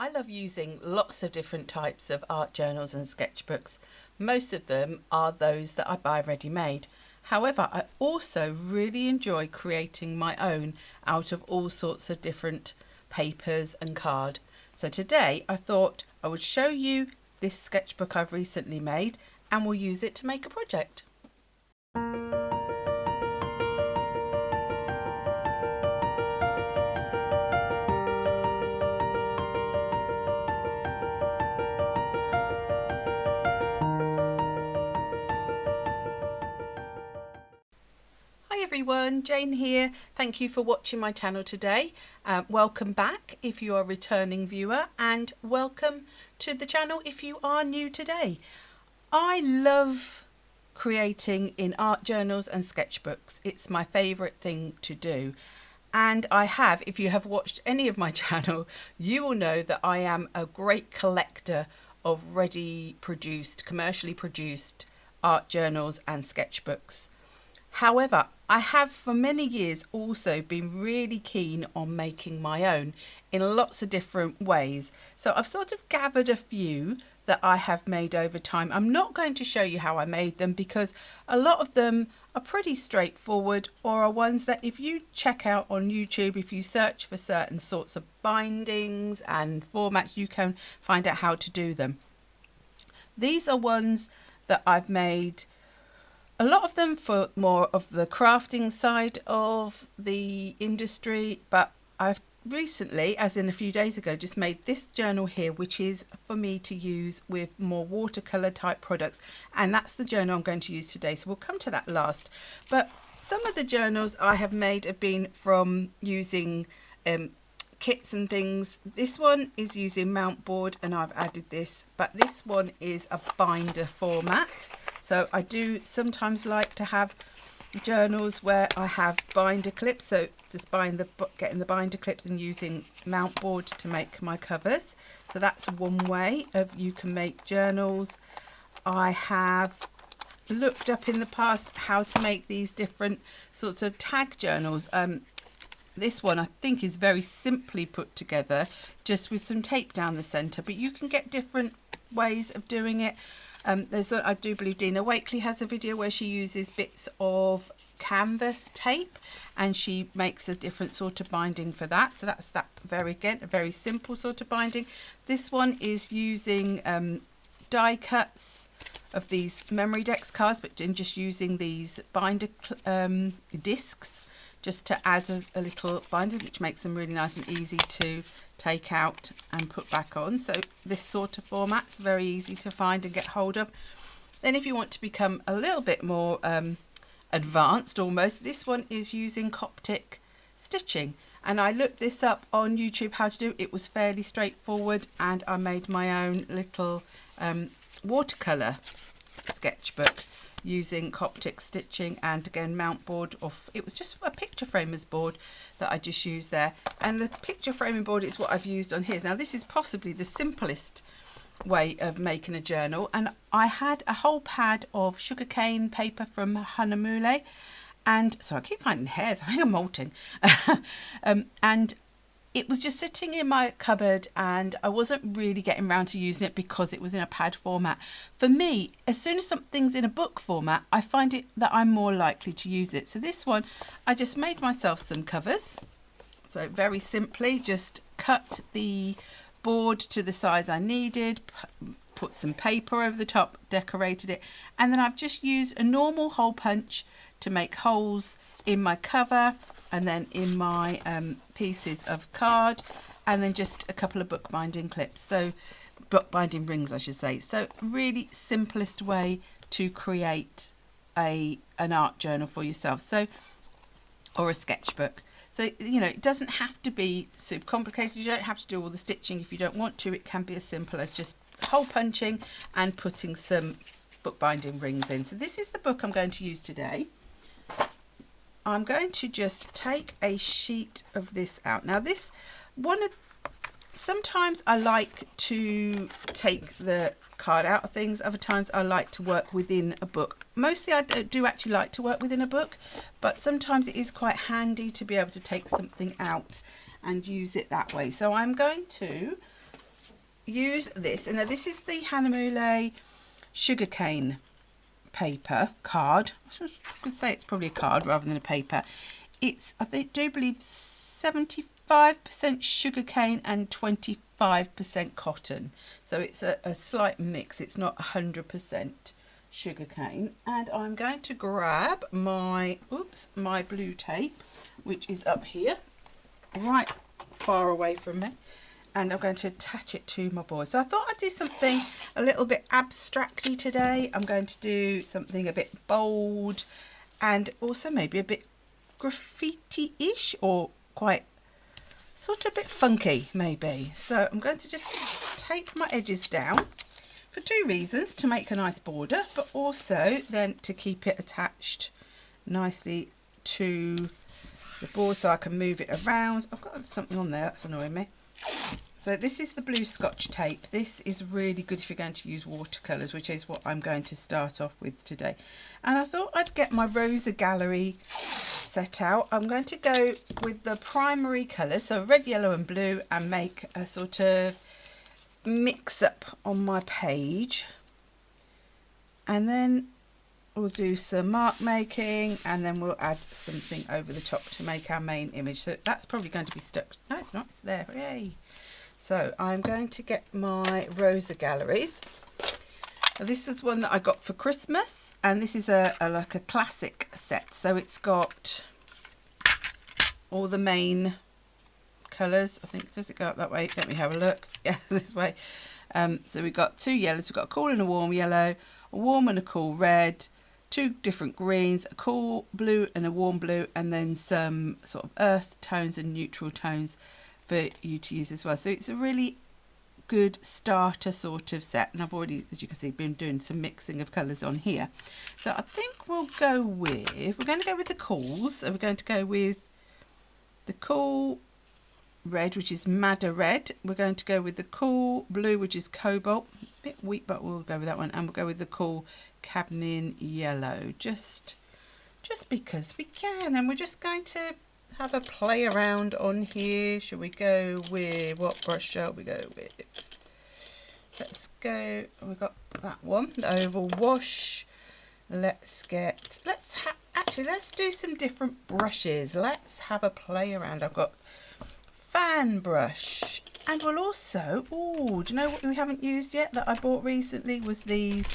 I love using lots of different types of art journals and sketchbooks. Most of them are those that I buy ready-made. However, I also really enjoy creating my own out of all sorts of different papers and card. So today I thought I would show you this sketchbook I've recently made and we'll use it to make a project. Hi everyone, Jane here. Thank you for watching my channel today. Welcome back if you are a returning viewer, and welcome to the channel if you are new today. I love creating in art journals and sketchbooks. It's my favourite thing to do. And I have, if you have watched any of my channel, you will know that I am a great collector of ready produced, commercially produced art journals and sketchbooks. However, I have for many years also been really keen on making my own in lots of different ways. So I've sort of gathered a few that I have made over time. I'm not going to show you how I made them because a lot of them are pretty straightforward, or are ones that if you check out on YouTube, if you search for certain sorts of bindings and formats, you can find out how to do them. These are ones that I've made, a lot of them for more of the crafting side of the industry, but I've recently, as in a few days ago, just made this journal here, which is for me to use with more watercolor type products, and that's the journal I'm going to use today, so we'll come to that last. But some of the journals I have made have been from using kits and things. This one is using mount board and I've added this, but this one is a binder format. So I do sometimes like to have journals where I have binder clips, so just getting the binder clips and using mount board to make my covers. So that's one way of you can make journals. I have looked up in the past how to make these different sorts of tag journals. This one I think is very simply put together, just with some tape down the centre, but you can get different ways of doing it. I do believe Dina Wakley has a video where she uses bits of canvas tape and she makes a different sort of binding for that. So that's that, a very simple sort of binding. This one is using die cuts of these memory decks cards, but just using these binder discs just to add a little binder, which makes them really nice and easy to take out and put back on. So this sort of format's very easy to find and get hold of. Then if you want to become a little bit more advanced almost, this one is using Coptic stitching, and I looked this up on YouTube how to do it. It was fairly straightforward, and I made my own little watercolor sketchbook using Coptic stitching, and again mount board, it was just a picture framers board that I just used there, and the picture framing board is what I've used on here. Now this is possibly the simplest way of making a journal, and I had a whole pad of sugarcane paper from Hannemuhle, and so I keep finding hairs, I think I'm molting. And it was just sitting in my cupboard and I wasn't really getting around to using it because it was in a pad format. For me, as soon as something's in a book format, I find it that I'm more likely to use it. So this one, I just made myself some covers. So very simply, just cut the board to the size I needed, put some paper over the top, decorated it, and then I've just used a normal hole punch to make holes in my cover and then in my pieces of card, and then just a couple of bookbinding clips, so bookbinding rings I should say. So really simplest way to create an art journal for yourself, so, or a sketchbook. So you know, it doesn't have to be super complicated, you don't have to do all the stitching if you don't want to. It can be as simple as just hole punching and putting some bookbinding rings in. So this is the book I'm going to use today. I'm going to just take a sheet of this out. Now this sometimes I like to take the card out of things, other times I like to work within a book. Mostly I do actually like to work within a book, but sometimes it is quite handy to be able to take something out and use it that way. So I'm going to use this, and this is the Hannemuhle sugarcane paper card. I could say it's probably a card rather than a paper. It's, I do believe, 75% sugarcane and 25% cotton, so it's a slight mix. It's not 100% sugarcane. And I'm going to grab my blue tape, which is up here, right far away from me, and I'm going to attach it to my board. So I thought I'd do something a little bit abstracty today. I'm going to do something a bit bold and also maybe a bit graffiti-ish, or quite sort of a bit funky maybe. So I'm going to just tape my edges down for two reasons: to make a nice border, but also then to keep it attached nicely to the board so I can move it around. I've got something on there that's annoying me. So this is the blue Scotch tape. This is really good if you're going to use watercolours, which is what I'm going to start off with today. And I thought I'd get my Rosa gallery set out. I'm going to go with the primary colours, so red, yellow and blue, and make a sort of mix up on my page. And then we'll do some mark making, and then we'll add something over the top to make our main image. So that's probably going to be stuck. No, it's not, it's there. Yay. So I'm going to get my Rosa galleries. Now, this is one that I got for Christmas, and this is like a classic set. So it's got all the main colours. I think, does it go up that way? Let me have a look. Yeah, this way. So we've got two yellows. We've got a cool and a warm yellow, a warm and a cool red, two different greens, a cool blue and a warm blue, and then some sort of earth tones and neutral tones for you to use as well. So it's a really good starter sort of set, and I've already, as you can see, been doing some mixing of colours on here. So I think we're going to go with the cools. So we're going to go with the cool red, which is madder red. We're going to go with the cool blue, which is cobalt, a bit weak, but we'll go with that one. And we'll go with the cool cadmium yellow, just because we can. And we're just going to have a play around on here. Should we go with, what brush shall we go with? Let's go, we've got that one, the oval wash. Let's do some different brushes. Let's have a play around. I've got fan brush, and we'll also, do you know what we haven't used yet that I bought recently was these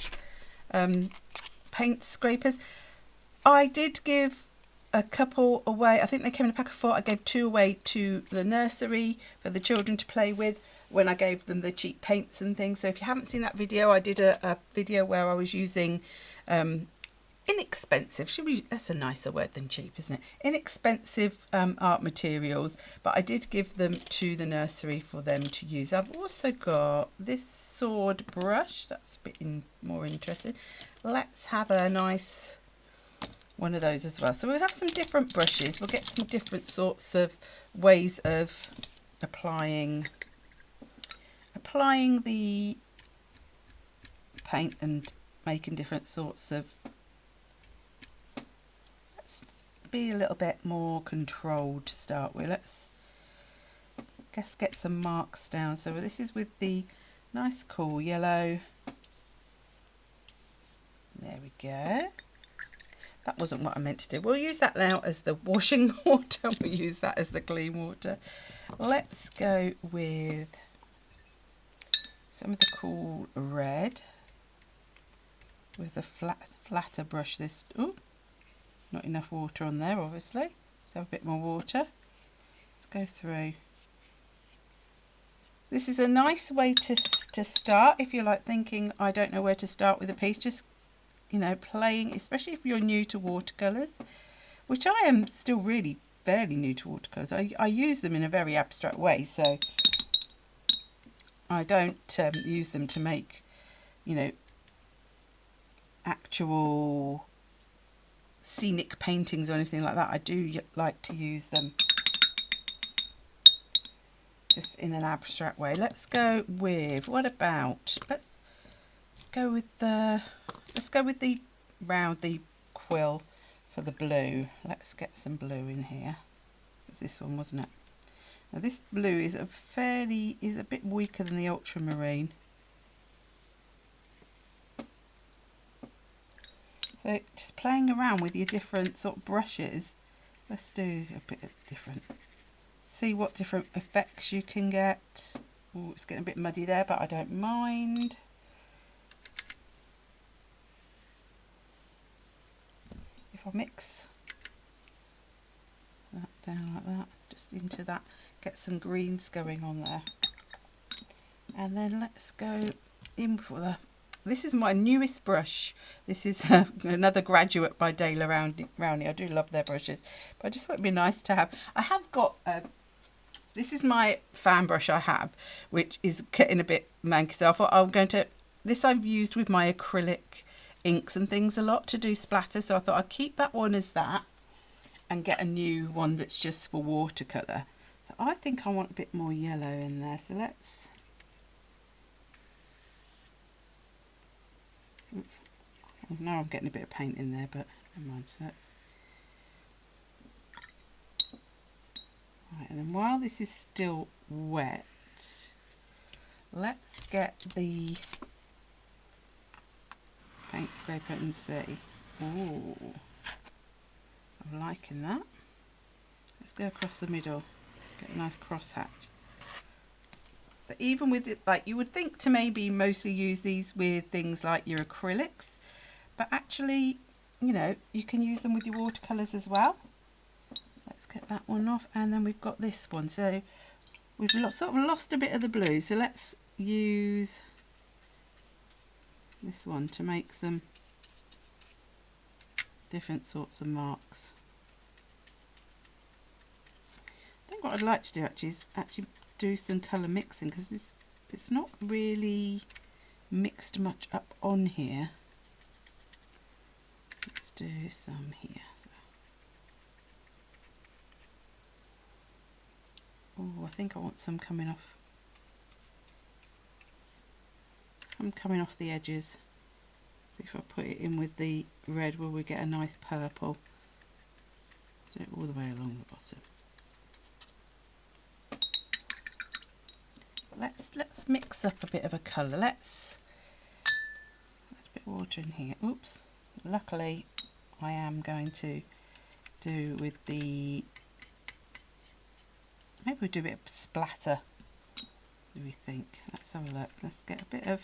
paint scrapers. I did give a couple away. I think they came in a pack of 4. I gave 2 away to the nursery for the children to play with when I gave them the cheap paints and things. So if you haven't seen that video, I did a video where I was using inexpensive, that's a nicer word than cheap, isn't it? Inexpensive art materials, but I did give them to the nursery for them to use. I've also got this sword brush, that's a bit more interesting. Let's have a nice one of those as well. So we'll have some different brushes. We'll get some different sorts of ways of applying the paint and making different sorts of, be a little bit more controlled to start with. Let's get some marks down. So this is with the nice cool yellow. There we go. That wasn't what I meant to do. We'll use that now as the washing water. We'll use that as the clean water. Let's go with some of the cool red with the flatter brush. This, oh, not enough water on there, obviously. Let's have a bit more water. Let's go through. This is a nice way to start if you're like thinking, I don't know where to start with a piece. Just, you know, playing, especially if you're new to watercolours, which I am still really fairly new to watercolours. I use them in a very abstract way, so I don't use them to make, you know, actual scenic paintings or anything like that. I do like to use them just in an abstract way. Let's go with, what about, let's go with the round, the quill for the blue. Let's get some blue in here. It was this one, wasn't it? Now this blue is a bit weaker than the ultramarine. So just playing around with your different sort of brushes. Let's do a bit of different. See what different effects you can get. Oh, it's getting a bit muddy there, but I don't mind. If I mix that down like that, just into that, get some greens going on there. And then let's go in for the, this is my newest brush. This is another Graduate by Rowney. I do love their brushes, but I just thought it'd be nice to have. I have got this is my fan brush I have, which is getting a bit manky, so I thought I'm going to, this I've used with my acrylic inks and things a lot to do splatter, so I thought I'd keep that one as that and get a new one that's just for watercolour. So I think I want a bit more yellow in there, so let's, oops, now I'm getting a bit of paint in there, but never mind. So let's, right, and then while this is still wet, let's get the paint scraper and see. Ooh, I'm liking that. Let's go across the middle, get a nice cross hatch. So even with it, like you would think to maybe mostly use these with things like your acrylics, but actually, you know, you can use them with your watercolours as well. Let's get that one off, and then we've got this one. So we've sort of lost a bit of the blue, so let's use this one to make some different sorts of marks. I think what I'd like to do actually is do some colour mixing, because it's not really mixed much up on here. Let's do some here. Oh, I think I want some coming off. I'm coming off the edges. See if I put it in with the red, will we get a nice purple? Do it all the way along the bottom. Let's mix up a bit of a colour. Let's add a bit of water in here. Oops. Luckily, I am going to do with the, maybe we'll do a bit of splatter. Do we think? Let's have a look. Let's get a bit of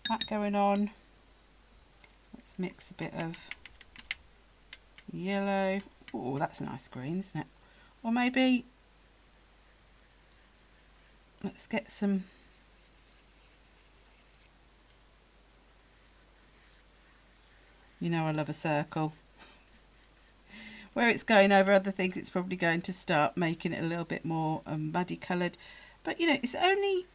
that going on. Let's mix a bit of yellow. Oh, that's a nice green, isn't it? Or maybe let's get some, you know, I love a circle. Where it's going over other things, it's probably going to start making it a little bit more muddy coloured. But you know, it's only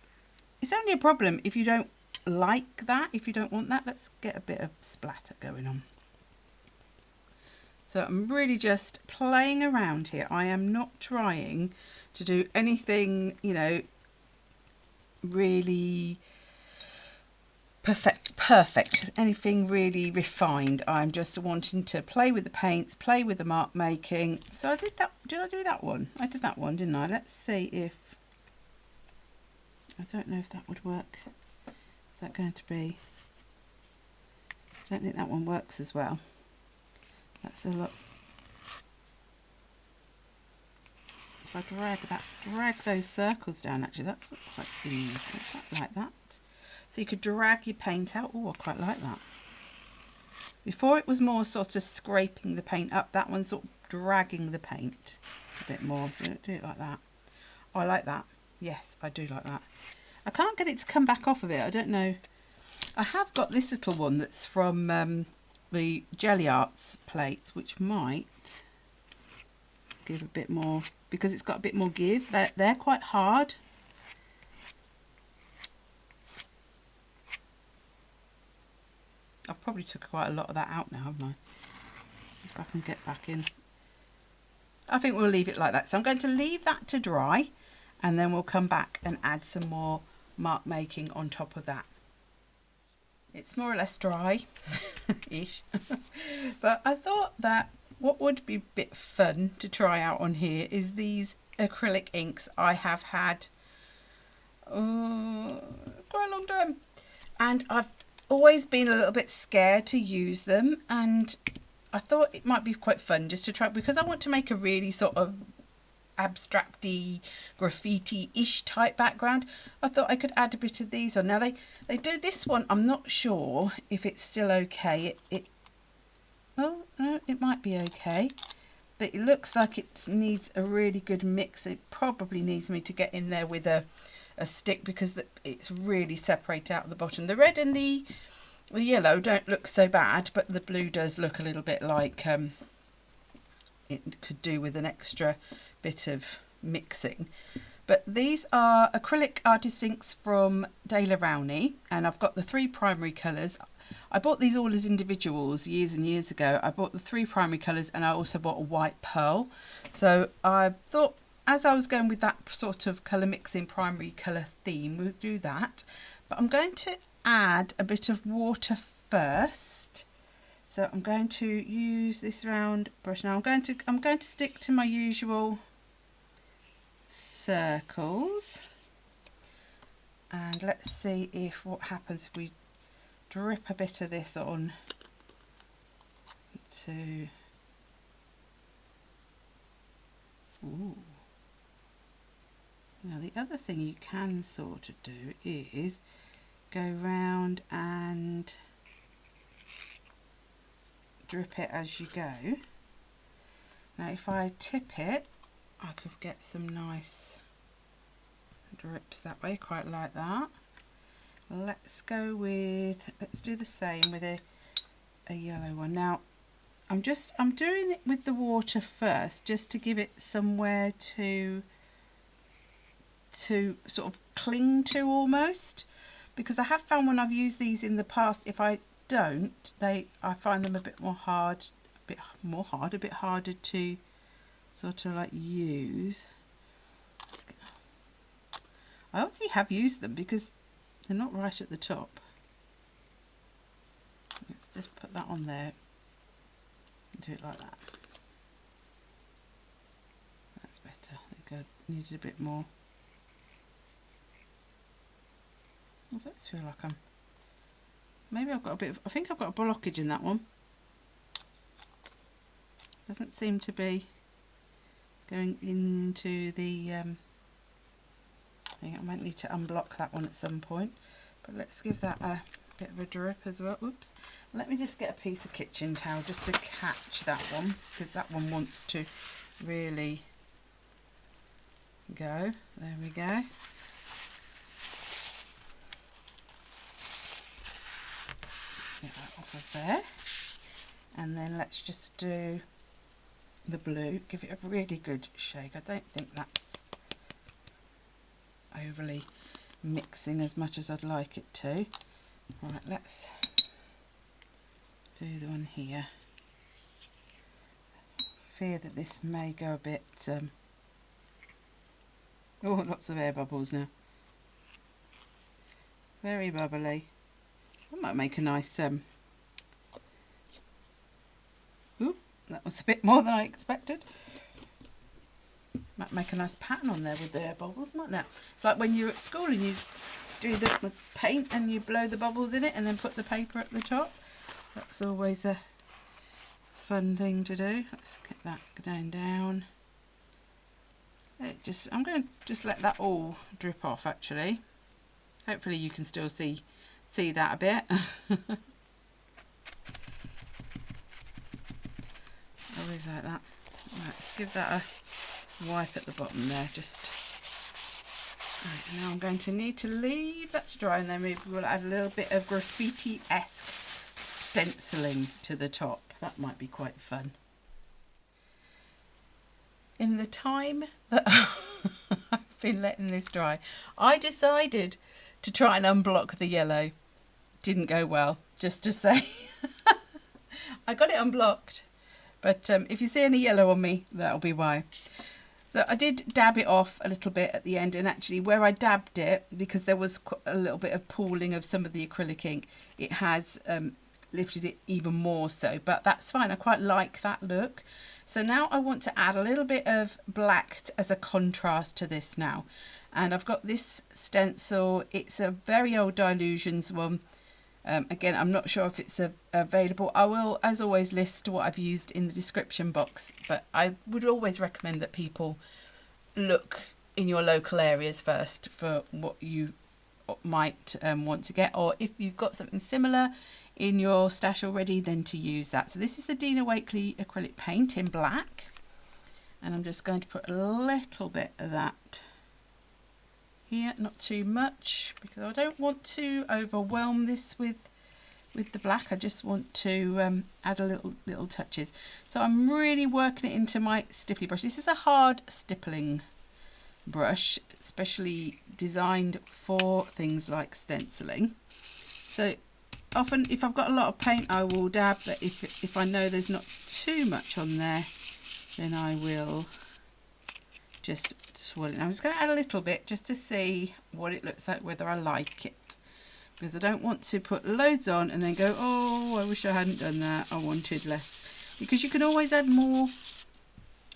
a problem if you don't like that, if you don't want that. Let's get a bit of splatter going on. So I'm really just playing around here. I am not trying to do anything, you know, really perfect, anything really refined. I'm just wanting to play with the paints, play with the mark making. So I did that. Did I do that one? I did that one, didn't I? Let's see if, I don't know if that would work. Is that going to be, I don't think that one works as well. That's a lot. If I drag those circles down, actually, that's quite like that. So you could drag your paint out. Oh, I quite like that. Before it was more sort of scraping the paint up. That one's sort of dragging the paint a bit more. So do it like that. Oh, I like that. Yes, I do like that. I can't get it to come back off of it. I don't know. I have got this little one that's from the Jelly Arts plates, which might give a bit more, because it's got a bit more give. They're quite hard. I've probably took quite a lot of that out now, haven't I? Let's see if I can get back in. I think we'll leave it like that. So I'm going to leave that to dry, and then we'll come back and add some more mark making on top of that. It's more or less dry ish. But I thought that what would be a bit fun to try out on here is these acrylic inks I have had quite a long time, and I've always been a little bit scared to use them, and I thought it might be quite fun just to try, because I want to make a really sort of abstracty, graffiti-ish type background. I thought I could add a bit of these on. Now they do this one, I'm not sure if it's still okay. Well, no, it might be okay, but it looks like it needs a really good mix. It probably needs me to get in there with a stick, because it's really separate out at the bottom. The red and the yellow don't look so bad, but the blue does look a little bit like it could do with an extra bit of mixing. But these are acrylic artist inks from Rowney, and I've got the 3 primary colours. I bought these all as individuals years and years ago. I bought the 3 primary colours, and I also bought a white pearl. So I thought, as I was going with that sort of colour mixing primary colour theme, we'll do that. But I'm going to add a bit of water first. So I'm going to use this round brush. Now I'm going to stick to my usual circles, and let's see what happens if we drip a bit of this on to. Ooh. Now the other thing you can sort of do is go round and drip it as you go. Now if I tip it, I could get some nice drips that way, quite like that. Let's do the same with a yellow one. Now I'm doing it with the water first, just to give it somewhere to sort of cling to almost, because I have found when I've used these in the past, if I don't, I find them a bit harder to sort of like use. I obviously have used them because they're not right at the top. Let's just put that on there and do it like that. That's better. I think I needed a bit more. I just feel like maybe I've got a bit of, I think I've got a blockage in that one. Doesn't seem to be going into the I think I might need to unblock that one at some point, but let's give that a bit of a drip as well. Oops, let me just get a piece of kitchen towel just to catch that one, because that one wants to really go. There we go. Get that off of there, and then let's just do the blue. Give it a really good shake. I don't think that's overly mixing as much as I'd like it to. Right, let's do the one here. Fear that this may go a bit oh, lots of air bubbles now. Very bubbly. That might make a nice ooh, that was a bit more than I expected. Might make a nice pattern on there with the air bubbles, mightn't it? It's like when you're at school and you do the paint and you blow the bubbles in it and then put the paper at the top. That's always a fun thing to do. Let's get that going down. I'm going to just let that all drip off actually. Hopefully you can still see that a bit. I'll leave like that. Right, let's give that a wipe at the bottom there. Just right, now I'm going to need to leave that to dry, and then maybe we'll add a little bit of graffiti-esque stenciling to the top. That might be quite fun. In the time that I've been letting this dry, I decided to try and unblock the yellow. Didn't go well, just to say. I got it unblocked, but if you see any yellow on me, that'll be why. So I did dab it off a little bit at the end, and actually where I dabbed it, because there was a little bit of pooling of some of the acrylic ink, it has lifted it even more so, but that's fine. I quite like that look. So now I want to add a little bit of black as a contrast to this now. And I've got this stencil. It's a very old Dylusions one. Again, I'm not sure if it's available. I will, as always, list what I've used in the description box. But I would always recommend that people look in your local areas first for what you might want to get. Or if you've got something similar in your stash already, then to use that. So this is the Dina Wakley acrylic paint in black. And I'm just going to put a little bit of that here, not too much, because I don't want to overwhelm this with the black. I just want to add a little touches. So I'm really working it into my stipply brush. This is a hard stippling brush, especially designed for things like stenciling. So often if I've got a lot of paint, I will dab, but if I know there's not too much on there, then I will just swirl it. I'm just going to add a little bit just to see what it looks like, whether I like it, because I don't want to put loads on and then go, oh, I wish I hadn't done that, I wanted less, because you can always add more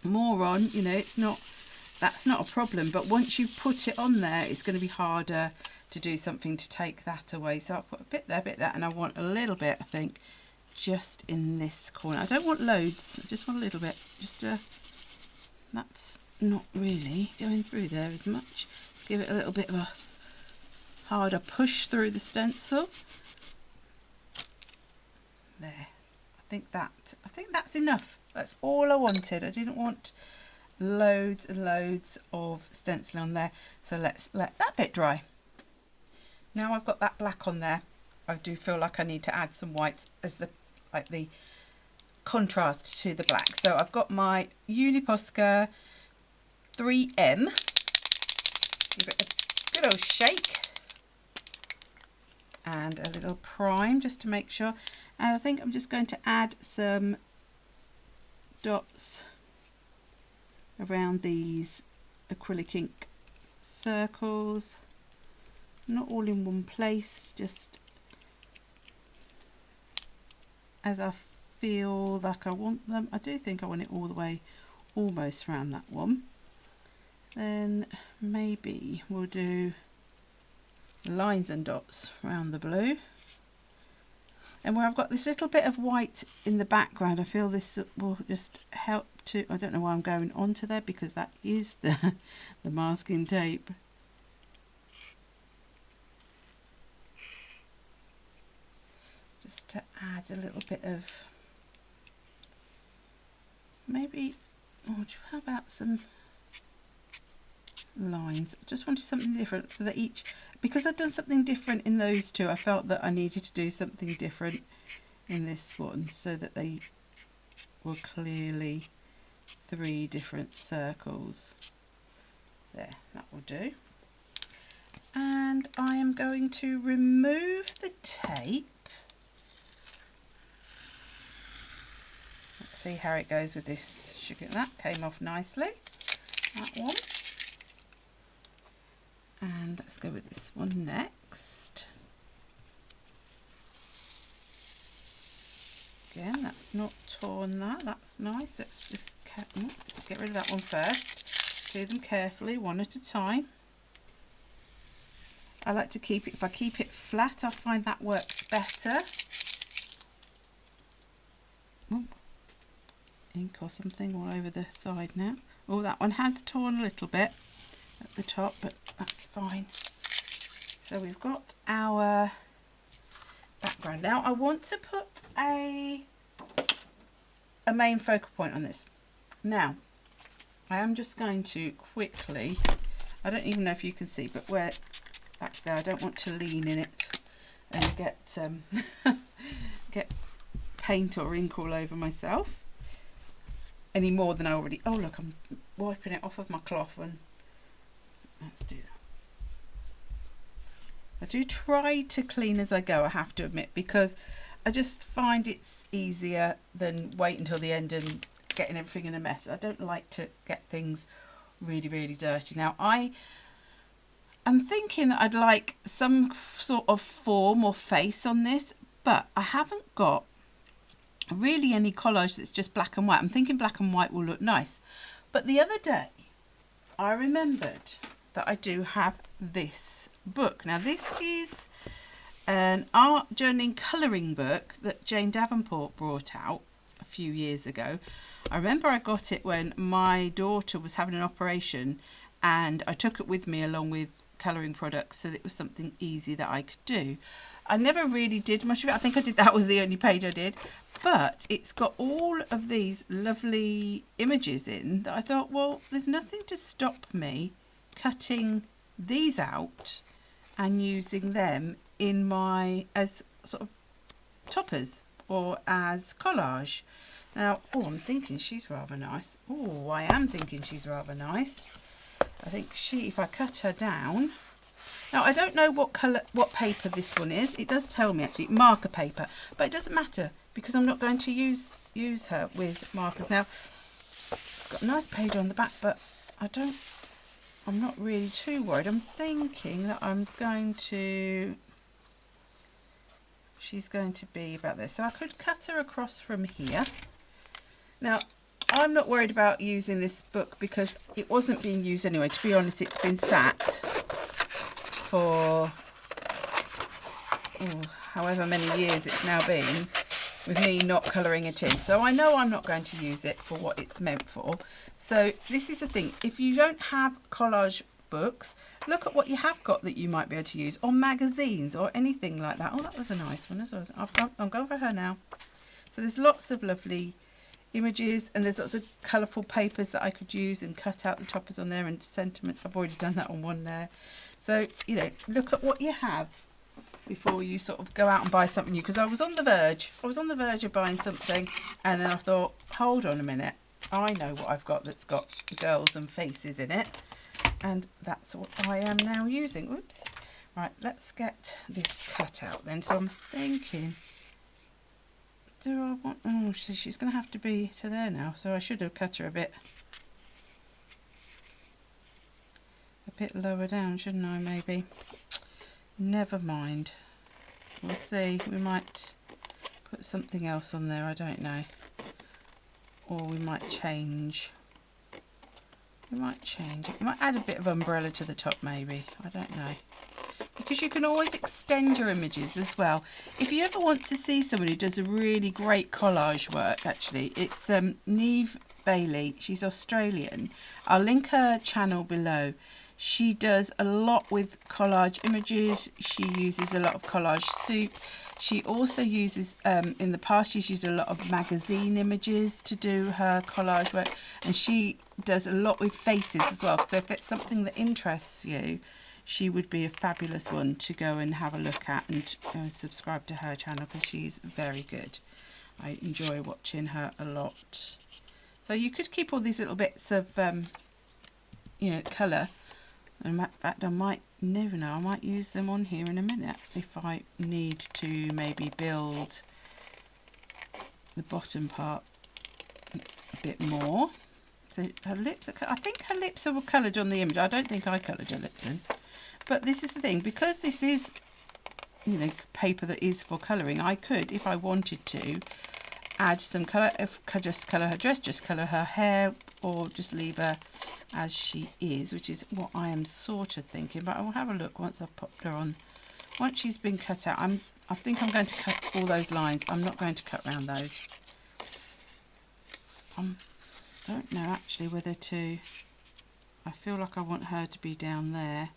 on, you know, that's not a problem, but once you put it on there, it's going to be harder to do something to take that away. So I'll put a bit there, and I want a little bit, I think, just in this corner. I don't want loads, I just want a little bit, just that's not really going through there as much. Give it a little bit of a harder push through the stencil. There. I think that's enough. That's all I wanted. I didn't want loads and loads of stencil on there. So let's let that bit dry. Now I've got that black on there, I do feel like I need to add some white as the contrast to the black. So I've got my Posca 3M, give it a good old shake and a little prime just to make sure, and I think I'm just going to add some dots around these acrylic ink circles, not all in one place, just as I feel like I want them. I do think I want it all the way almost around that one. Then maybe we'll do lines and dots around the blue, and where I've got this little bit of white in the background, I feel this will just help to, I don't know why I'm going onto there, because that is the masking tape. Just to add a little bit of, maybe, oh, how about some lines? I just wanted something different, so that each, because I've done something different in those two, I felt that I needed to do something different in this one, so that they were clearly 3 different circles. There, that will do. And I am going to remove the tape. Let's see how it goes with this sugar. That came off nicely, that one. And let's go with this one next. Again, that's not torn that, that's nice. Let's just get rid of that one first. Do them carefully, one at a time. I like to keep it, if I keep it flat, I find that works better. Oh, ink or something all over the side now. Oh, that one has torn a little bit at the top, but that's fine. So we've got our background. Now I want to put a main focal point on this. Now I am just going to quickly, I don't even know if you can see, but where that's there, I don't want to lean in it and get get paint or ink all over myself any more than I already, oh look, I'm wiping it off of my cloth, and let's do that. I do try to clean as I go, I have to admit, because I just find it's easier than wait until the end and getting everything in a mess. I don't like to get things really dirty. Now I'm thinking that I'd like some sort of form or face on this, but I haven't got really any collage that's just black and white. I'm thinking black and white will look nice. But the other day I remembered that I do have this book. Now this is an art journaling colouring book that Jane Davenport brought out a few years ago. I remember I got it when my daughter was having an operation, and I took it with me along with colouring products, so that it was something easy that I could do. I never really did much of it. I think that was the only page I did, but it's got all of these lovely images in that I thought, well, there's nothing to stop me cutting these out and using them in my, as sort of toppers or as collage. Now, oh, I'm thinking she's rather nice. Oh, I am thinking she's rather nice. I think if I cut her down. Now, I don't know what colour, what paper this one is. It does tell me actually, marker paper, but it doesn't matter because I'm not going to use her with markers. Now, it's got a nice page on the back, but I'm not really too worried. I'm thinking that she's going to be about this. So I could cut her across from here. Now, I'm not worried about using this book because it wasn't being used anyway. To be honest, it's been sat for however many years it's now been with me not colouring it in. So I know I'm not going to use it for what it's meant for. So this is the thing. If you don't have collage books, look at what you have got that you might be able to use, or magazines or anything like that. Oh, that was a nice one as well. I'm going for her now. So there's lots of lovely images, and there's lots of colourful papers that I could use and cut out the toppers on there and sentiments. I've already done that on one there. So, you know, look at what you have before you sort of go out and buy something new. Because I was on the verge of buying something, and then I thought, hold on a minute, I know what I've got that's got girls and faces in it, and that's what I am now using. Oops. Right, let's get this cut out then. So I'm thinking, do I want, oh, she's going to have to be to there now, so I should have cut her a bit lower down, shouldn't I, maybe? Never mind. We'll see. We might put something else on there, I don't know. Or we might change. We might change it. We might add a bit of umbrella to the top, maybe. I don't know. Because you can always extend your images as well. If you ever want to see someone who does a really great collage work, actually, it's Neve Bailey. She's Australian. I'll link her channel below. She does a lot with collage images. She uses a lot of collage soup. She also uses, in the past, she's used a lot of magazine images to do her collage work. And she does a lot with faces as well. So if that's something that interests you, she would be a fabulous one to go and have a look at, and subscribe to her channel because she's very good. I enjoy watching her a lot. So you could keep all these little bits of, you know, colour. In fact, I might use them on here in a minute if I need to maybe build the bottom part a bit more. So her lips are, I think her lips are coloured on the image. I don't think I coloured her lips in. But this is the thing, because this is, you know, paper that is for colouring, I could, if I wanted to, add some colour, just colour her dress, just colour her hair, or just leave her as she is, which is what I am sort of thinking. But I will have a look once I've popped her on. Once she's been cut out, I think I'm going to cut all those lines. I'm not going to cut around those. Don't know actually whether to, I feel like I want her to be down there.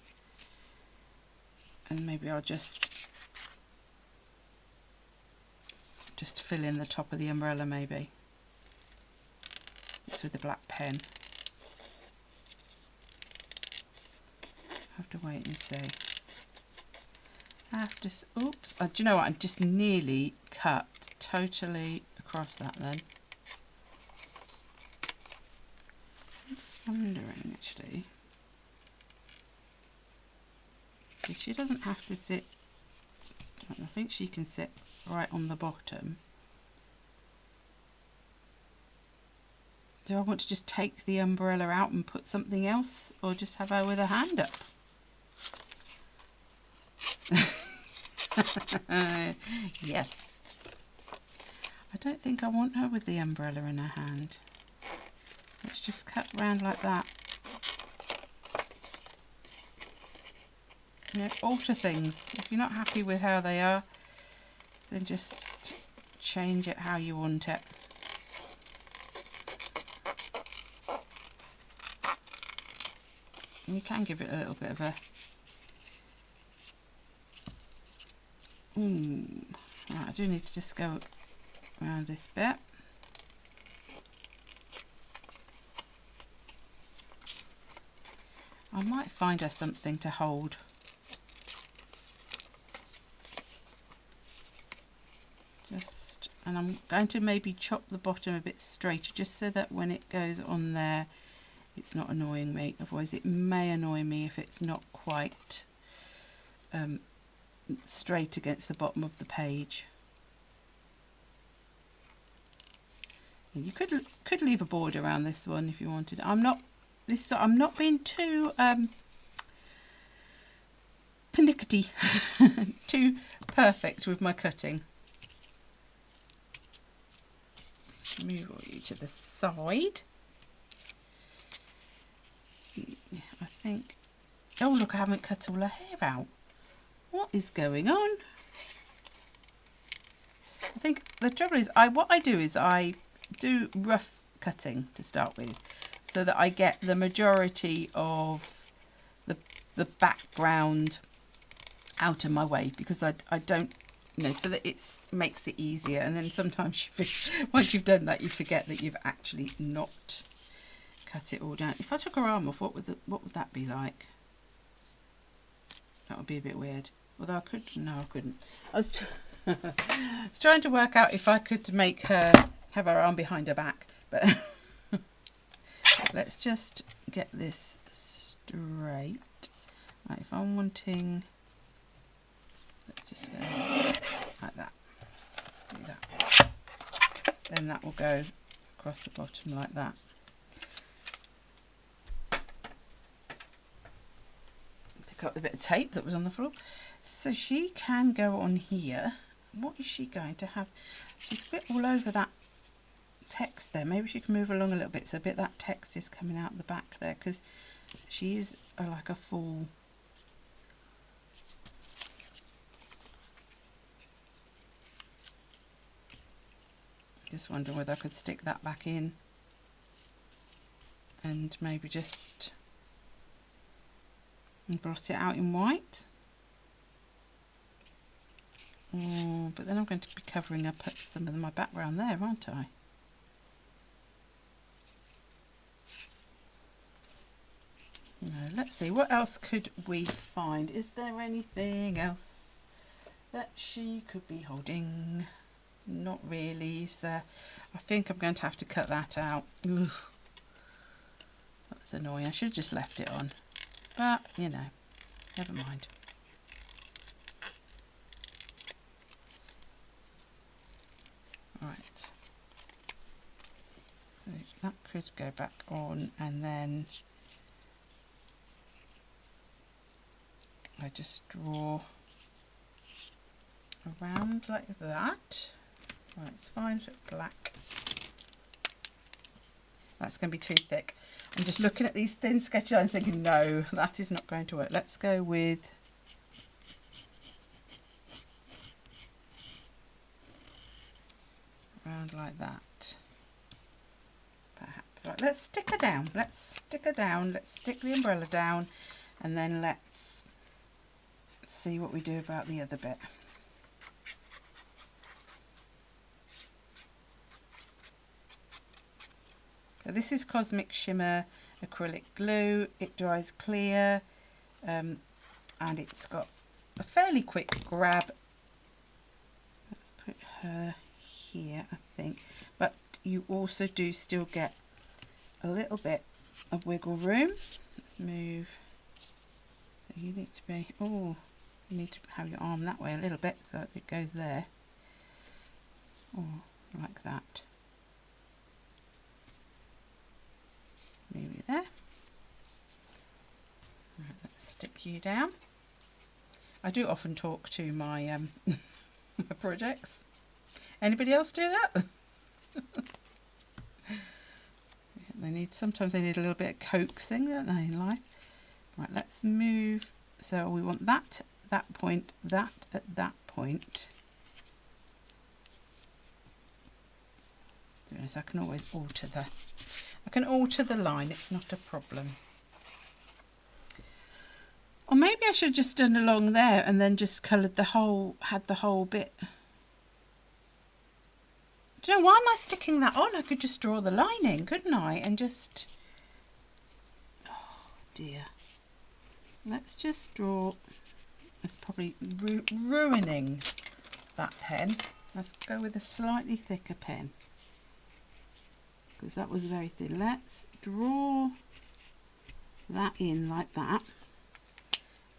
And maybe I'll just fill in the top of the umbrella, maybe. It's with the black pen. I have to wait and see. I have to, oops, do you know what, I just nearly cut totally across that then. I'm just wondering actually. She doesn't have to sit, I think she can sit right on the bottom. Do I want to just take the umbrella out and put something else, or just have her with her hand up? Yes. I don't think I want her with the umbrella in her hand. Let's just cut round like that. You know, alter things. If you're not happy with how they are, then just change it how you want it. And you can give it a little bit of a... Right, I do need to just go around this bit. I might find her something to hold. And I'm going to maybe chop the bottom a bit straighter, just so that when it goes on there it's not annoying me. Otherwise it may annoy me if it's not quite straight against the bottom of the page. You could leave a border around this one if you wanted. I'm not being too pernickety, too perfect with my cutting. Move all you to the side. I think, oh look, I haven't cut all her hair out. What is going on? I think the trouble is, what I do is I do rough cutting to start with, so that I get the majority of the background out of my way, because I don't, you know, so that it makes it easier. And then sometimes once you've done that, you forget that you've actually not cut it all down. If I took her arm off, what would that be like? That would be a bit weird. Although I could, no, I couldn't. I was trying to work out if I could make her have her arm behind her back, but let's just get this straight. Right, if I'm wanting, let's just go like that. Let's do that. Then that will go across the bottom like that. Pick up the bit of tape that was on the floor. So she can go on here. What is she going to have? She's a bit all over that text there. Maybe she can move along a little bit so a bit of that text is coming out the back there, because she is like a full... Just wondering whether I could stick that back in and maybe just blot it out in white. Oh, but then I'm going to be covering up some of my background there, aren't I? No, let's see, what else could we find? Is there anything else that she could be holding? Not really, is there? I think I'm going to have to cut that out. Ugh. That's annoying. I should have just left it on. But, you know, never mind. Right. So that could go back on, and then I just draw around like that. Right, it's fine, black. That's going to be too thick. I'm just looking at these thin sketch lines thinking, no, that is not going to work. Let's go with around like that. Perhaps. Right, let's stick her down. Let's stick her down. Let's stick the umbrella down, and then let's see what we do about the other bit. So this is Cosmic Shimmer acrylic glue. It dries clear, and it's got a fairly quick grab. Let's put her here, I think. But you also do still get a little bit of wiggle room. Let's move. So you need to be, oh, you need to have your arm that way a little bit so it goes there. Oh, like that. Move it there. Right, let's stick you down. I do often talk to my my projects. Anybody else do that? Sometimes they need a little bit of coaxing, don't they, in life? Right, let's move. So we want that point, that at that point. So I can always alter the line, it's not a problem. Or maybe I should have just done along there and then just coloured had the whole bit. Do you know, why am I sticking that on? I could just draw the lining, couldn't I? And just, oh dear. Let's just draw, it's probably ruining that pen. Let's go with a slightly thicker pen, because that was very thin. Let's draw that in like that.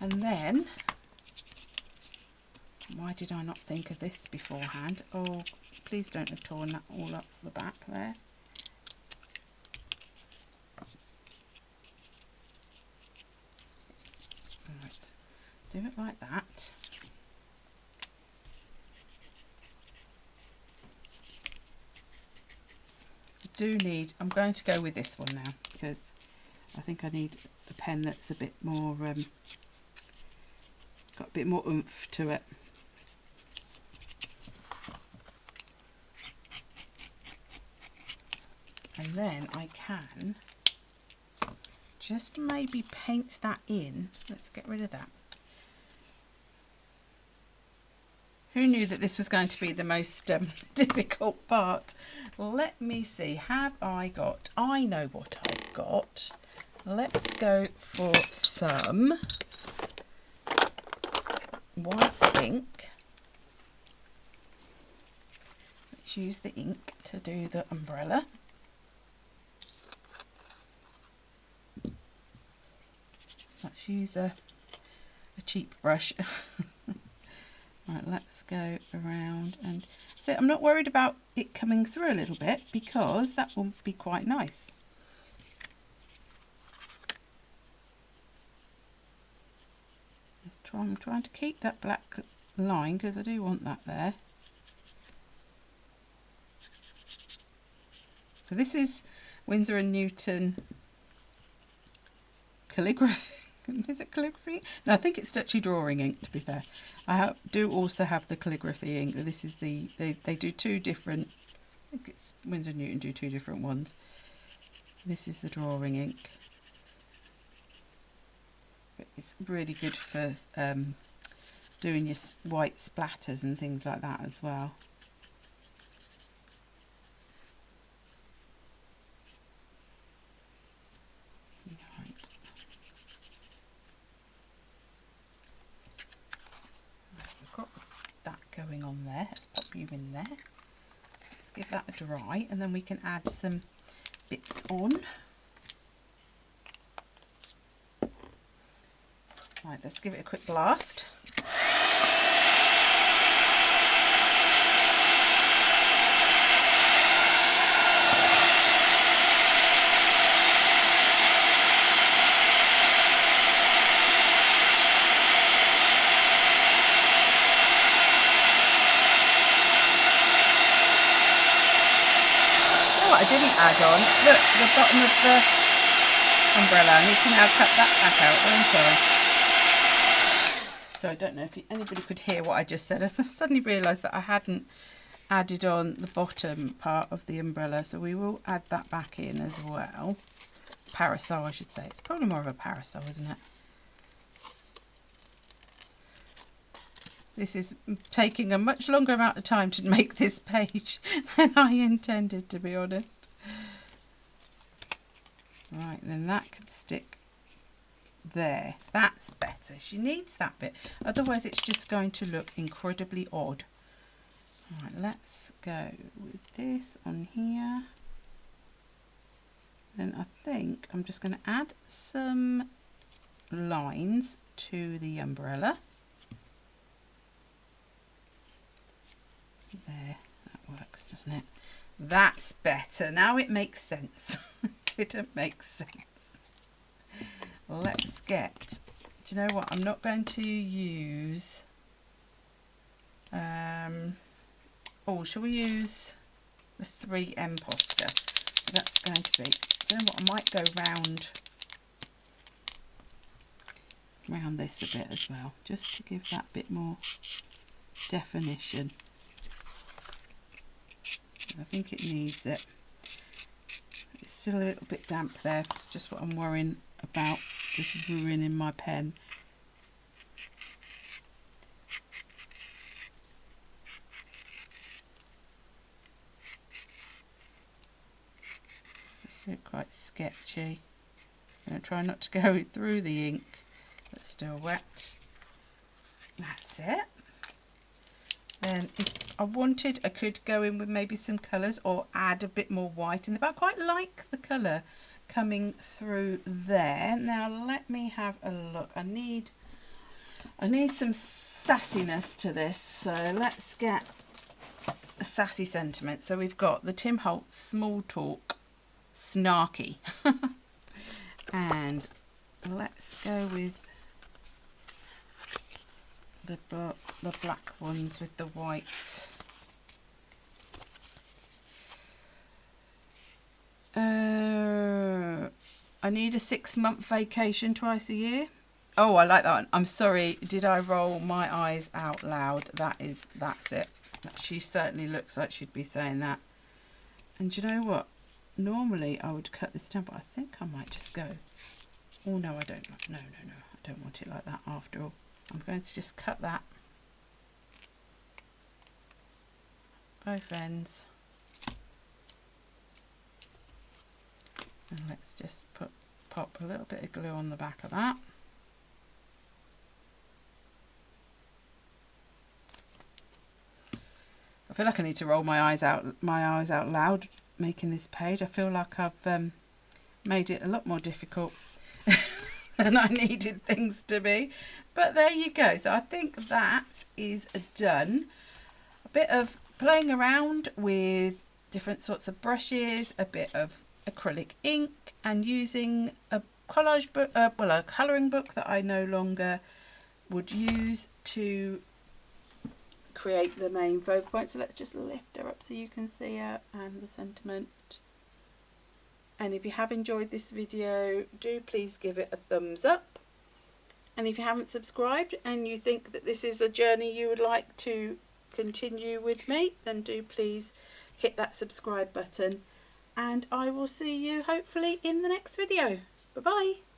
And then, why did I not think of this beforehand? Oh, please don't have torn that all up the back there. Right, do it like that. I'm going to go with this one now, because I think I need a pen that's a bit more, got a bit more oomph to it. And then I can just maybe paint that in. Let's get rid of that. Who knew that this was going to be the most difficult part? Let me see. Have I got? I know what I've got. Let's go for some white ink. Let's use the ink to do the umbrella. Let's use a cheap brush. Right, let's go around, and so I'm not worried about it coming through a little bit, because that will be quite nice. I'm trying to keep that black line because I do want that there. So this is Winsor & Newton calligraphy. Is it calligraphy? No, I think it's actually drawing ink, to be fair. I do also have the calligraphy ink. This is they do two different, I think it's Winsor & Newton do two different ones. This is the drawing ink. But it's really good for doing your white splatters and things like that as well. Right. We've got that going on there. Let's pop you in there. Let's give that a dry, and then we can add some bits on. Right, let's give it a quick blast. I didn't add on, look, the bottom of the umbrella. I need to now cut that back out, won't I? So I don't know if anybody could hear what I just said. I suddenly realised that I hadn't added on the bottom part of the umbrella, so we will add that back in as well. Parasol, I should say. It's probably more of a parasol, isn't it? This is taking a much longer amount of time to make this page than I intended, to be honest. Right, then that can stick there. That's better. She needs that bit. Otherwise it's just going to look incredibly odd. Right, let's go with this on here. Then I think I'm just going to add some lines to the umbrella. There, that works, doesn't it? That's better. Now it makes sense. It didn't make sense. Let's get, do you know what? I'm not going to use, oh, called? Shall we use the 3M Posca? That's going to be, I don't know what, I might go round this a bit as well, just to give that bit more definition. I think it needs it. It's still a little bit damp there. It's just what I'm worrying about, just ruining my pen. It's quite sketchy. I'm going to try not to go through the ink, but still wet. That's it. Then if I wanted, I could go in with maybe some colours or add a bit more white in there, but I quite like the colour coming through there. Now let me have a look. I need some sassiness to this, so let's get a sassy sentiment. So we've got the Tim Holtz Small Talk Snarky. And let's go with the black ones with the white. I need a 6-month vacation twice a year. Oh, I like that one. I'm sorry, did I roll my eyes out loud? That's it. She certainly looks like she'd be saying that. And you know what? Normally I would cut this down, but I think I might just go. Oh no, I don't. No. I don't want it like that after all. I'm going to just cut that both ends, and let's just pop a little bit of glue on the back of that. I feel like I need to roll my eyes out loud making this page. I feel like I've made it a lot more difficult than I needed things to be, but there you go. So I think that is done. A bit of playing around with different sorts of brushes, a bit of acrylic ink, and using a collage book, well, a colouring book that I no longer would use to create the main focal point. So let's just lift her up so you can see her and the sentiment. And if you have enjoyed this video, do please give it a thumbs up. And if you haven't subscribed and you think that this is a journey you would like to continue with me, then do please hit that subscribe button. And I will see you hopefully in the next video. Bye bye.